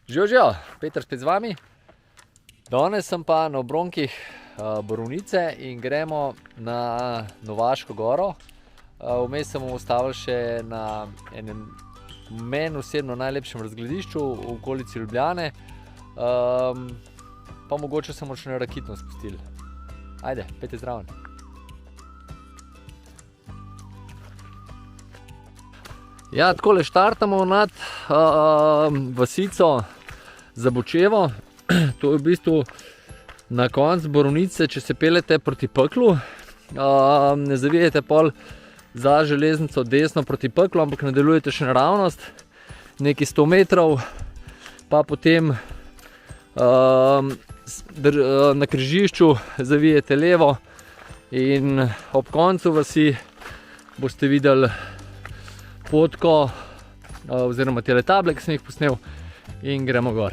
Živijo, Peter spet z vami. Danes sem pa na obronkih Borovnice in gremo na Novaško goro. Vmes se bomo ustavili še na enem meni osebno najlepšem razgledišču v okolici Ljubljane. Pa mogoče se bomo še na Rakitno spustili. Ajde, pejte zraven. Ja, takole štartamo nad vasico Zabočevo. To je v bistvu na koncu Borovnice, če se peljete proti Peklu. Ne zavijete pol za železnico desno proti Peklu, ampak nadaljujete še naravnost, nekaj 100 metrov, pa potem na križišču zavijete levo in ob koncu vasi boste videli potko oziroma tele table, ki sem jih posnel, in gremo gor.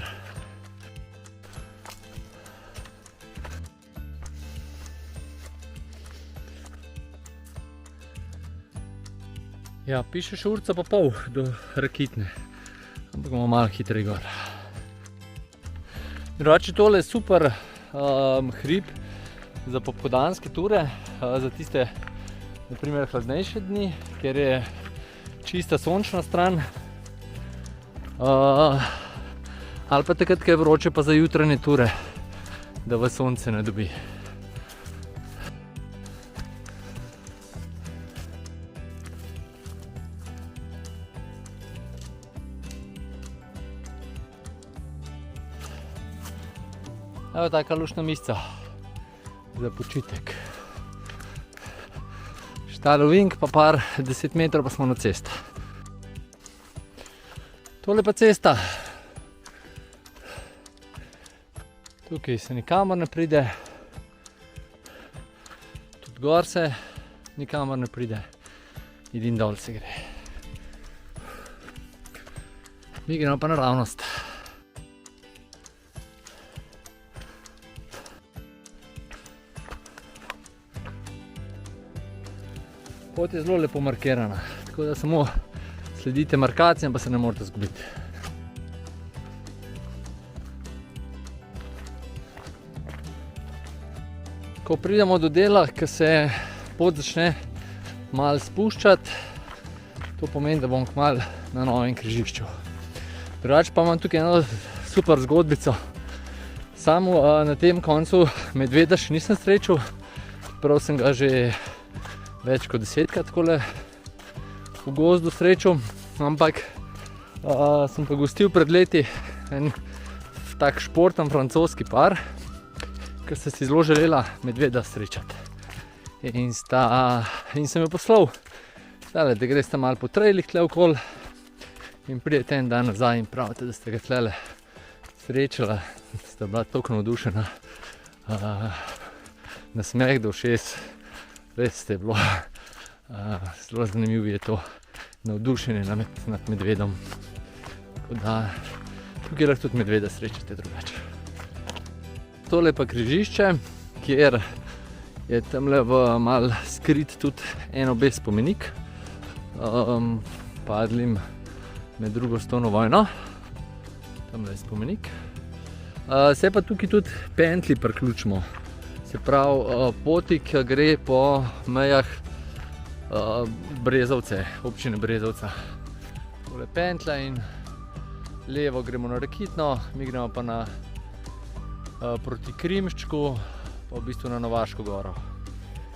Ja, piše še urca pa pol do Rakitne, ampak bomo malo hitreje gor. Drugače, tole je super hrib za popoldanske ture, za tiste, na primer, hladnejše dni, ker je čista sončna stran, ali pa takrat, ko je vroče, pa za jutranje ture, da vas sonce ne dobi. Evo taka luštna misca za počitek. Štalovink pa par 10 metrov pa smo na cesti. Tole pa cesta. Tukaj se nikamor ne pride. Tudi gor se nikamor ne pride. Edin dol se gre. Mi gremo pa naravnost. Pot je zelo lepo markirana, tako da samo sledite markacijam, pa se ne morete zgubiti. Ko pridemo do dela, ko se pot začne malo spuščati, to pomeni, da bom kmalu na novem križišču. Drugače pa imam tukaj eno super zgodbico. Samo na tem koncu medveda še nisem srečal, čeprav sem ga že več kot 10krat takole v gozdu srečal, ampak sem pa gostil pred leti en tak športen francoski par, ker sta si zelo želela medveda srečati. In sem jo poslal, da greste malo po trailih tle okoli in pridete en dan nazaj in pravite, da ste ga tlele srečala, sta bila toliko navdušena, na smeh do ušes. Res ste bilo zelo zanimivo je to navdušenje nad medvedom. Tako da tukaj lahko tudi medveda srečate drugače. Tole je pa križišče, kjer je tamle malo skrit tudi en obe spomenik padlim med drugo svetovno vojno. Tamle je spomenik. Se pa tukaj tudi pentlji priključimo. Se pravi, poti, ki gre po mejah Brezovce, občine Brezovca. Tole pentlja in levo gremo na Rakitno, mi gremo pa proti Krimščku, pa v bistvu na Novaško goro,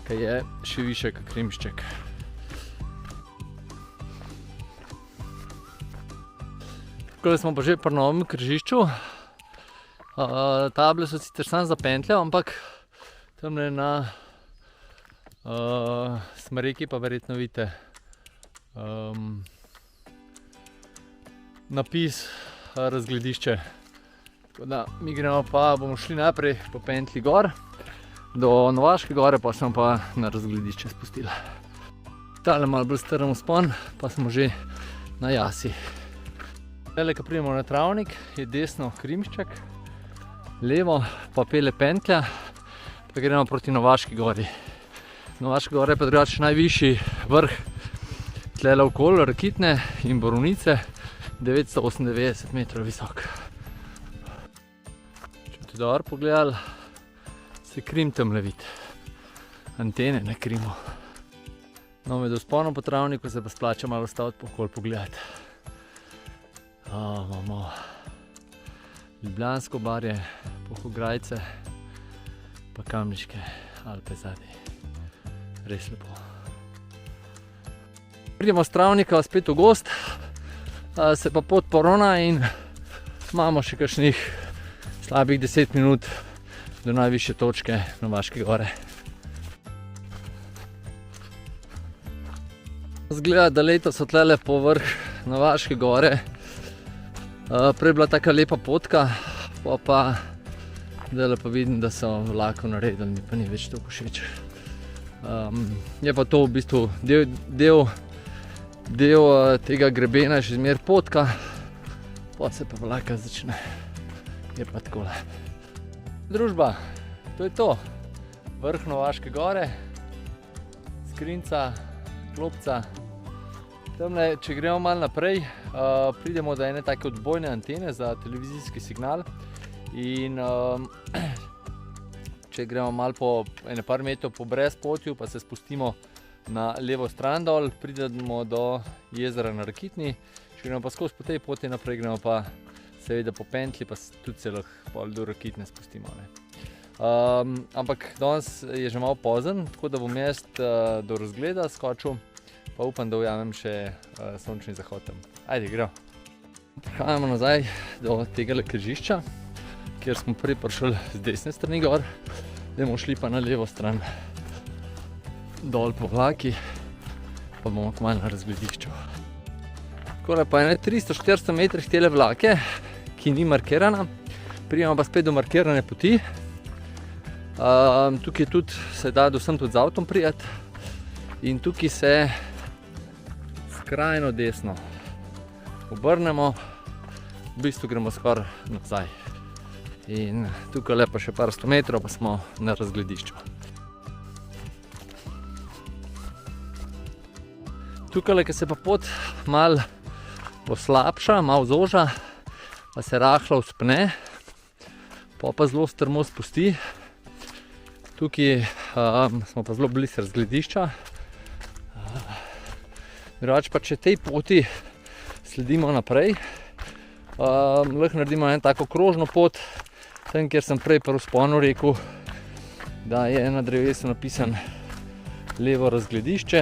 ki je še više kot Krimšček. Takole smo pa že pri novem križišču. Table so sicer samo za pentljo, ampak tamle na smreki pa verjetno vidite napis razgledišče. Tako da mi gremo pa, bomo šli najprej po pentlji gor do Novaške gore, pa smo pa na razgledišče spustili. Tale malo bolj strm vzpon, pa smo že na jasi. Tele, ko pridemo na travnik, je desno Krimšček, levo pa pele pentlja, pa gremo proti Novaški gori. Novaška gora je pa drugače najvišji vrh tlele okoli Rakitne in Borovnice, 998 metrov visok. boste dobro pogledali, se Krim tamle vidi. Antene na Krimu. No, med vzponom po travniku se pa splača malo staviti pa okoli pogledati. Imamo Ljubljansko barje, Polhograjce, pa Kamniške Alpe zadaj. Res lepo. Pridemo s travnika spet v gozd, se pa pot poravna in imamo še kakšnih slabih 10 minut do najvišje točke Novaške gore. Zgleda, da letos so tlele po vrh Novaške gore. Prej je bila taka lepa potka, pa zdajle pa vidim, da so vlakov naredili, mi pa ni več toliko všeč. Je pa to v bistvu del tega grebena, še zmer potka, pa se pa vlaka začne. Je pa takole. Družba, to je to. Vrh Novaške gore, skrinca, klopca. Tamle, če gremo malo naprej, pridemo do ene take odbojne antene za televizijski signal in če gremo malo po ene par metrov po brezpotju, pa se spustimo na levo stran dol, pridemo do jezera na Rakitni. Če gremo pa skozi po tej poti naprej, gremo pa seveda po pentli, pa tudi se lahko do Rakitne spustimo. Ampak danes je že malo pozen, tako da bom jaz do razgleda skočil, pa upam, da ujamem še sončni zahod tam. Ajde, gremo. Prihajamo nazaj do tegale križišča, kjer smo prej prišli z desne strani gor, da bomo šli pa na levo stran dol po vlaki, pa bomo kmalu na razgledišču. Takole pa je 300-400 metrih tele vlake, ki ni markirana, pridemo pa spet do markirane poti. Tukaj tudi se da dosem tudi z avtom prijeti in tukaj se skrajno desno obrnemo, v bistvu gremo skoraj nazaj. In tukaj lepo še par 100 metrov, pa smo na razgledišču. Tukaj, ko se pa pot malo poslabša, malo zoža, pa se rahlo vzpne, pa zelo strmo spusti. Tukaj smo pa zelo blizu razgledišča. Drugače pa če tej poti sledimo naprej, lahko naredimo eno tako krožno pot, tam kjer sem prej pri vzponu rekel, da je na drevesu napisan levo razgledišče.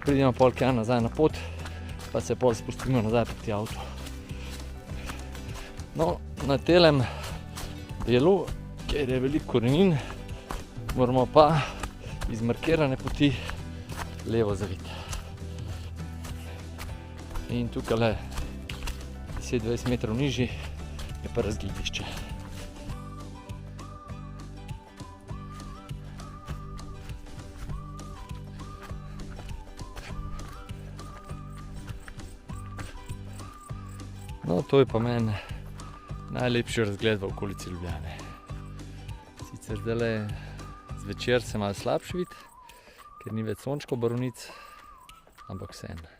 Pridemo pol kja nazaj na pot, pa se pol spustimo nazaj proti avtu. No, na telem delu, kjer je veliko korenin, moramo pa iz markirane poti levo zaviti. In tukaj 10-20 metrov nižji je pa razgledišče. No, to je pa meni najlepši razgled v okolici Ljubljane. Sicer zdajle zvečer se malo slabše vidi, ker ni več sončkov borovnic, ampak vseeno.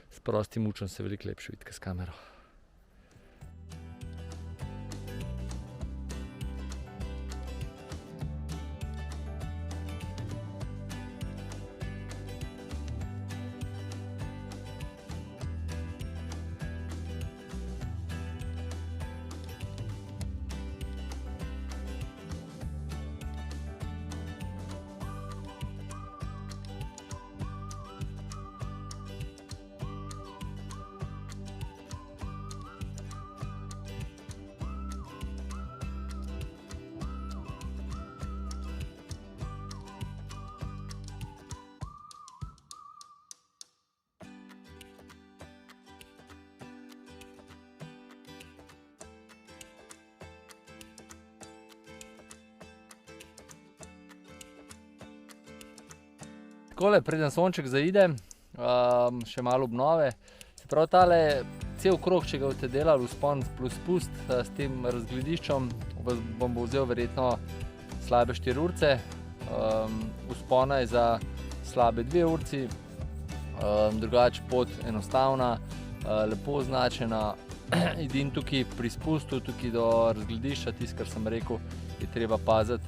S prostim očem se veliko lepše vidi, kot s kamero. Takole, preden sonček zaide, še malo obnove. Se pravi, tale cel krog, če ga boste delali vzpon plus spust s tem razglediščem, bom vzel verjetno slabe 4 urce. Vzpona je za slabe 2 urci, drugače pot enostavna, lepo označena, edin tukaj pri spustu, tukaj do razgledišča, tisto, kar sem rekel, je treba paziti,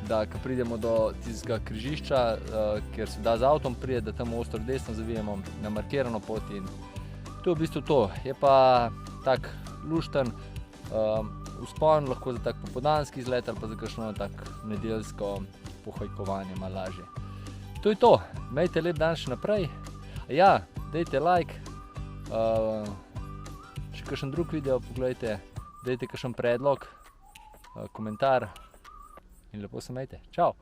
da ko pridemo do tistega križišča, kjer se da z avtom prije, da tam ostro desno zavijemo na markirano pot in to je v bistvu to. Je pa tak lušten vzpon, lahko za tak popoldanski izlet ali pa za kakšno tak nedeljsko pohajkovanje malo lažje. To je to, imejte lep dan še naprej. Ja, dajte like, še kakšen drug video pogledajte, dajte kakšen predlog, komentar in lepo se imejte. Čau!